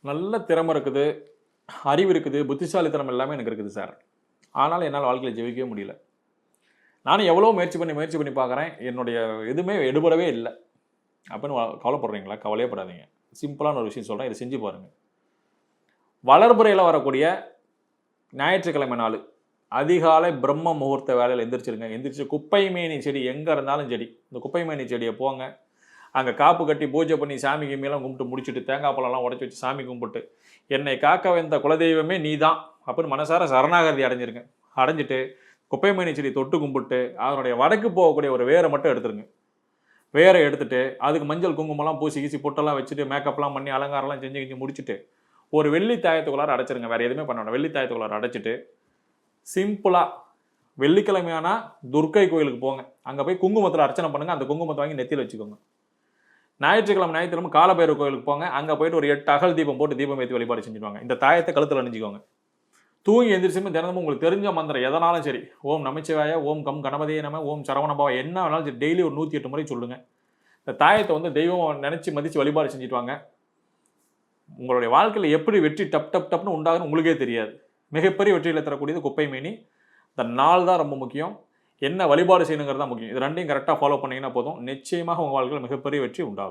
நல்ல திறமை இருக்குது, அறிவு இருக்குது, புத்திசாலித்தனம் எல்லாமே எனக்கு இருக்குது சார். ஆனாலும் என்னால வாழ்க்கையில ஜெயிக்கவே முடியல. நானும் எவ்வளோ முயற்சி பண்ணி பார்க்குறேன். என்னுடைய எதுவுமே எடுபடவே இல்ல. அப்படின்னு கவலைப்படுறீங்களா? கவலையே படாதீங்க. சிம்பிளான ஒரு விஷயம் சொல்றேன். இத செஞ்சு பாருங்க. வளர்பிறையில வரக்கூடிய ஞாயிற்றுக்கிழமை நாளு, அதிகாலை பிரம்ம முகூர்த்த வேளையில எந்திரிச்சிருங்க. எந்திரிச்சு குப்பை மேனி செடி எங்க இருந்தாலும் சரி, இந்த குப்பை மேனி செடிய போங்க. அங்க காப்பு கட்டி பூஜை பண்ணி சாமி கிமியெல்லாம் கும்பிட்டு முடிச்சுட்டு, தேங்காய் பழம்லாம் உடைச்சு வச்சு சாமி கும்பிட்டு, என்னை காக்க வந்த குலதெய்வமே நீதான் அப்படின்னு மனசார சரணாகதி அடைஞ்சிருங்க. அடைஞ்சிட்டு குப்பை மேனி செடி தொட்டு கும்பிட்டு, அதனுடைய வடக்கு போகக்கூடிய ஒரு வேரை மட்டும் எடுத்துருங்க. வேரை எடுத்துட்டு, அதுக்கு மஞ்சள் குங்குமம்லாம் பூசி கீசி பொட்டெல்லாம் வச்சுட்டு, மேக்கப்லாம் பண்ணி அலங்காரம்லாம் செஞ்சு கிஞ்சு முடிச்சுட்டு, ஒரு வெள்ளி தாயத்துக்குள்ளார அடைச்சிருங்க. வேற எதுவுமே பண்ண வேண்டாம். வெள்ளி தாயத்துக்குள்ளார அடைச்சிட்டு, சிம்பிளா வெள்ளிக்கிழமையானா துர்க்கை கோயிலுக்கு போங்க. அங்க போய் குங்குமத்துல அர்ச்சனை பண்ணுங்க. அந்த குங்குமத்தை வாங்கி நெத்தியில வச்சுக்கோங்க. ஞாயிற்றுக்கிழமை காலபைரவர் கோயிலுக்கு போங்க. அங்க போயிட்டு ஒரு 8 அகல் தீபம் போட்டு தீபம் ஏற்றி வழிபாடு செஞ்சுடுவாங்க. இந்த தாயத்தை கழுத்துல அணிஞ்சுக்கோங்க. தூங்கி எந்திரிச்சுமே தினமும் உங்களுக்கு தெரிஞ்ச மந்திரம் எதனாலும் சரி, ஓம் நமச்சிவாய, ஓம் கம் கணபதியே நம, ஓம் சரவணபவ, என்ன வேணாலும் சரி, டெய்லி ஒரு 108 முறை சொல்லுங்க. இந்த தாயத்தை வந்து தெய்வம் நினைச்சு மதிச்சு வழிபாடு செஞ்சுட்டு வாங்க. உங்களுடைய வாழ்க்கையில் எப்படி வெற்றி டப் டப் டப்னு உண்டாகுன்னு உங்களுக்கே தெரியாது. மிகப்பெரிய வெற்றிகளை தரக்கூடியது குப்பை மேனி. இந்த நாள் தான் ரொம்ப முக்கியம். என்ன வழிபாடு செய்யணுங்கிறது தான் முக்கியம். இது ரெண்டையும் கரெக்டாக ஃபாலோ பண்ணீங்கன்னா போதும். நிச்சயமாக உங்கள் வாழ்க்கையில் மிகப்பெரிய வெற்றி உண்டாகும்.